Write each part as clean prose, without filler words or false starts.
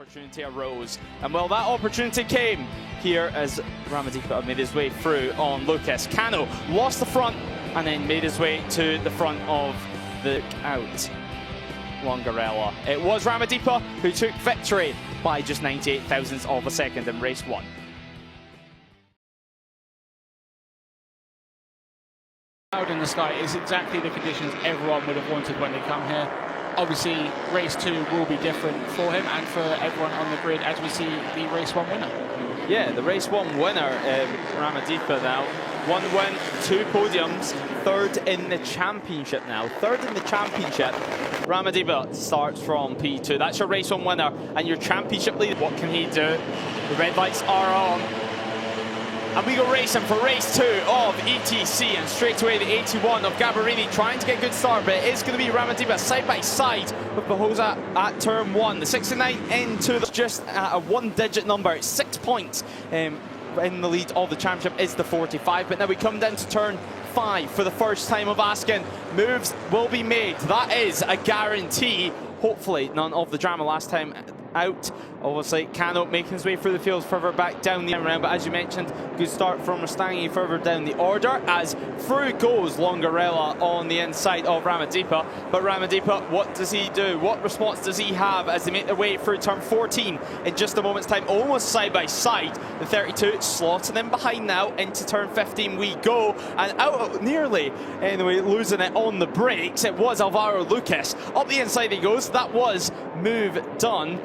Opportunity arose, and well, that opportunity came here as Ramadhipa made his way through on Lucas. Cano lost the front and then made his way to the front of the out Longarella. It was Ramadhipa who took victory by just 98 thousandths of a second in race one. Cloud in the sky is exactly the conditions everyone would have wanted when they come here. Obviously, race 2 will be different for him and for everyone on the grid as we see the race 1 winner. Yeah, the race 1 winner, Ramadhipa now. 1 win, 2 podiums, 3rd in the championship now. 3rd in the championship. Ramadhipa starts from P2. That's your race 1 winner and your championship leader. What can he do? The red lights are on. And we go racing for race 2 of ETC, and straight away the 81 of Gambarini trying to get a good start, but it is going to be Ramadhipa side by side with Basah at turn 1. The 69 into just at a 1-digit number. It's 6 points in the lead of the championship is the 45, but now we come down to turn 5 for the first time of asking. Moves will be made. That is a guarantee. Hopefully none of the drama last time out. Obviously, Cano making his way through the field further back down the round, but as you mentioned, good start from Mustangi further down the order as through goes Longarella on the inside of Ramadhipa. But Ramadhipa, what does he do? What response does he have as they make their way through turn 14 in just a moment's time, almost side by side? The 32 slotting in behind now into turn 15 we go, and out nearly anyway losing it on the brakes. It was Alvaro Lucas. Up the inside he goes. That was move done.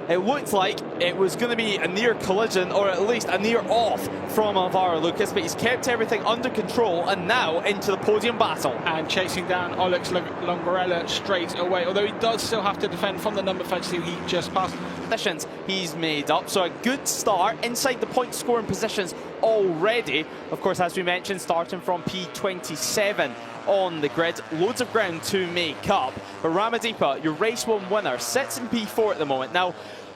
It looked like it was going to be a near collision, or at least a near off from Alvaro Lucas, but he's kept everything under control and now into the podium battle. And chasing down Alex Longarella straight away, although he does still have to defend from the number 32 he just passed. Positions he's made up, so a good start inside the point scoring positions already. Of course, as we mentioned, starting from P27 on the grid, loads of ground to make up. But Ramadhipa, your race 1 winner, sits in P4 at the moment. Now,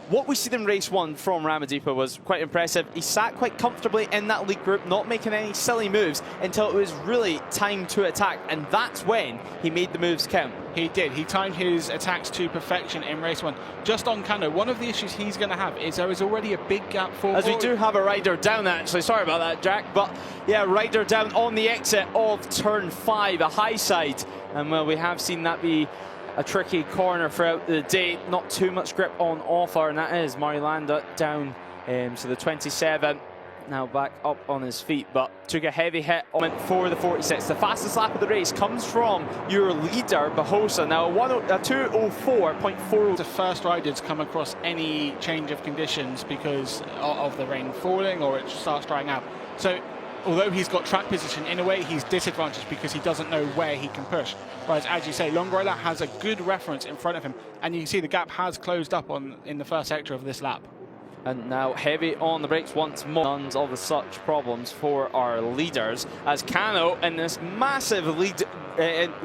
what we see in race 1 from Ramadhipa was quite impressive. He sat quite comfortably in that lead group, not making any silly moves until it was really time to attack, and that's when he made the moves count. He did. He timed his attacks to perfection in race 1. Just on Cano, one of the issues he's going to have is there is already a big gap forward. As we do have a rider down, actually. Sorry about that, Jack. But yeah, rider down on the exit of turn 5, a high side. And well, we have seen that be a tricky corner throughout the day. Not too much grip on offer, and that is Marilanda down. So the 27 now back up on his feet, but took a heavy hit for the 46. The fastest lap of the race comes from your leader, Basah. Now a 2:04.4. The first rider to come across any change of conditions because of the rain falling or it starts drying out. So although he's got track position, in a way he's disadvantaged because he doesn't know where he can push. Whereas, as you say, Longarella has a good reference in front of him, and you can see the gap has closed up in the first sector of this lap. And now heavy on the brakes once more. None of the such problems for our leaders as Cano in this massive lead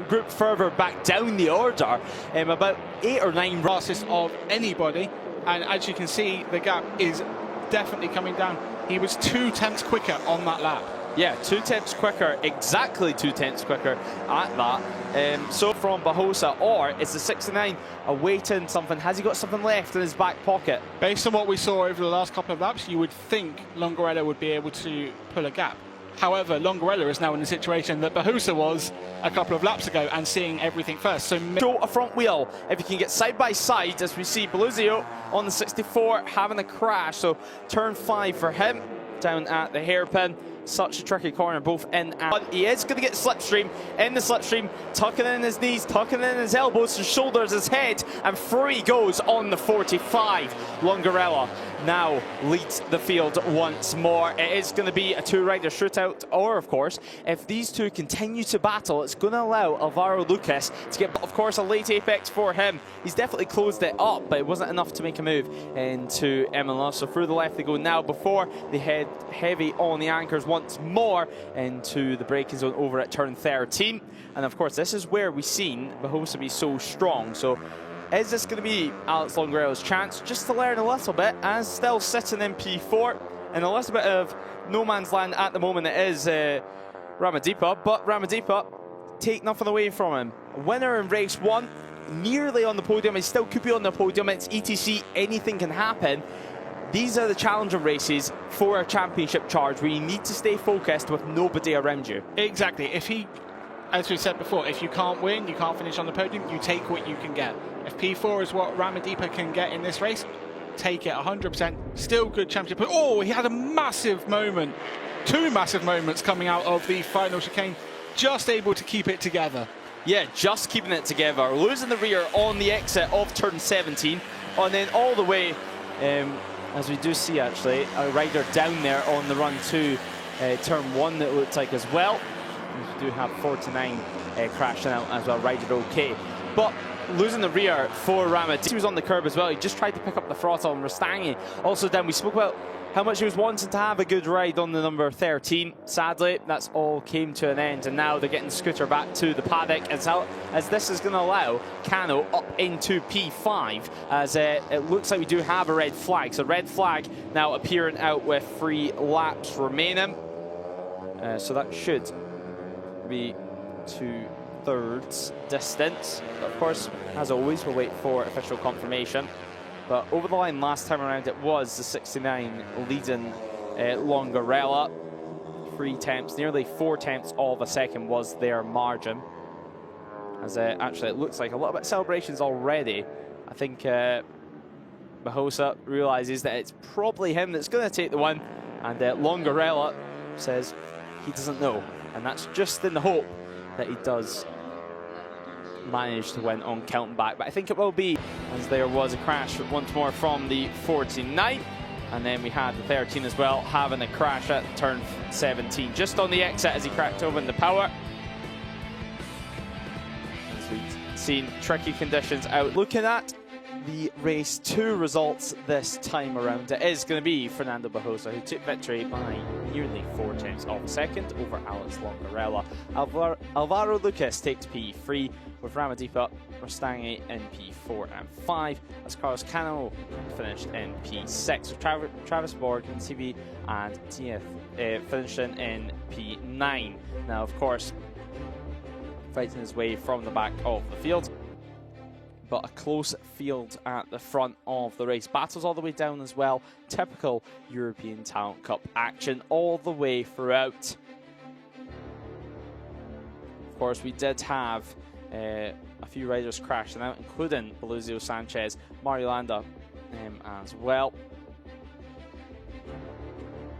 group further back down the order, about 8 or 9 passes of anybody. And as you can see, the gap is definitely coming down. He was 2 tenths quicker on that lap. Yeah, 2 tenths quicker, exactly 2 tenths quicker at that. So from Basah, or is the 69 awaiting something? Has he got something left in his back pocket? Based on what we saw over the last couple of laps, you would think Longarella would be able to pull a gap. However, Longarella is now in the situation that Basah was a couple of laps ago and seeing everything first. So show a front wheel if you can get side by side, as we see Beluzio on the 64 having a crash. So turn 5 for him down at the hairpin. Such a tricky corner, both in and out. He is going to get slipstream, in the slipstream, tucking in his knees, tucking in his elbows, his shoulders, his head, and through he goes on the 45. Longarella now leads the field once more. It is going to be a 2-rider shootout, or of course, if these two continue to battle, it's going to allow Alvaro Lucas to get, of course, a late apex for him. He's definitely closed it up, but it wasn't enough to make a move into MLS. So through the left they go now before they head heavy on the anchors once more into the braking zone over at turn 13. And of course, this is where we've seen Basah be so strong. So is this going to be Alex Longarella's chance just to learn a little bit, as still sitting in P4 and a little bit of no man's land at the moment? It is Ramadhipa, but Ramadhipa take nothing away from him. Winner in race 1, nearly on the podium. He still could be on the podium. It's ETC, anything can happen. These are the challenger races for a championship charge where you need to stay focused with nobody around you. Exactly. If he, as we said before, if you can't win, you can't finish on the podium, you take what you can get. If P4 is what Ramadhipa can get in this race, take it 100%. Still good championship. Oh, he had a massive moment. 2 massive moments coming out of the final chicane. Just able to keep it together. Yeah, just keeping it together. Losing the rear on the exit of turn 17. And then all the way, as we do see actually, a rider down there on the run to turn 1 that looked like as well. We do have 49 crashing out as well, rider okay. But losing the rear for Ramadhipa. He was on the curb as well. He just tried to pick up the throttle, and Rostanghi also down. We spoke about how much he was wanting to have a good ride on the number 13. Sadly, that's all came to an end, and now they're getting the scooter back to the paddock as this is going to allow Cano up into P5, as it looks like we do have a red flag. So red flag now appearing out with 3 laps remaining. So that should be 2/3 distance. But of course, as always, we'll wait for official confirmation. But over the line last time around, it was the 69 leading Longarella. 3 tenths, nearly 4 tenths of a second was their margin. As actually it looks like a little bit of celebrations already. I think Bahosa realizes that it's probably him that's going to take the win. And Longarella says he doesn't know. And that's just in the hope that he does manage to win on counting back, but I think it will be, as there was a crash once more from the 49, and then we had the 13 as well having a crash at turn 17 just on the exit as he cracked open the power. As we've seen tricky conditions out. Looking at the race 2 results this time around, it is going to be Fernando Bahosa who took victory by nearly 4 tenths of a second over Alex Longarella. Alvaro Lucas takes P3 with Ramadhipa, Rostanghi in P4 and 5, as Carlos Cano finished in P6 with Travis Borg in CV and TF finishing in P9. Now, of course, fighting his way from the back of the field, but a close field at the front of the race. Battles all the way down as well. Typical European Talent Cup action all the way throughout. Of course, we did have a few riders crashing out, including Beluzio Sanchez, Mario Landa as well.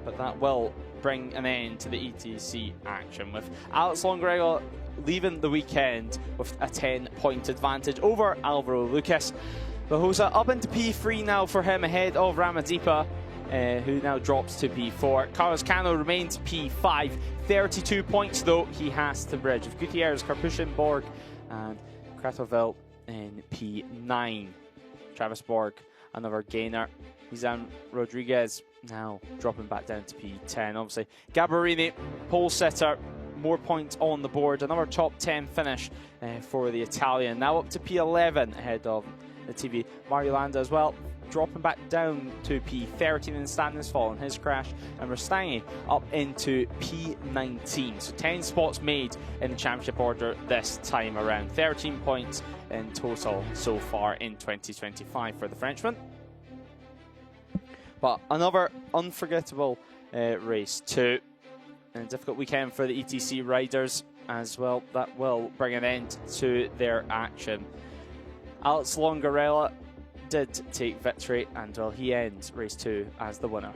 But that will bring an end to the ETC action, with Alex Longarella leaving the weekend with a 10-point advantage over Alvaro Lucas. Bahosa up into P3 now for him, ahead of Ramadhipa, who now drops to P4. Carlos Cano remains P5, 32 points though he has to bridge, with Gutierrez, Carpuchin, Borg and Kratoville in P9. Travis Borg, another gainer. Izan Rodriguez now dropping back down to P10. Obviously, Gabarini, pole sitter, more points on the board. Another top 10 finish for the Italian. Now up to P11 ahead of the TV. Mario Landa as well, dropping back down to P13 in standings following his crash. And Rostanghi up into P19. So 10 spots made in the championship order this time around. 13 points in total so far in 2025 for the Frenchman. But another unforgettable race too. And a difficult weekend for the ETC riders as well. That will bring an end to their action. Alex Longarella did take victory, and well, he ends race 2 as the winner.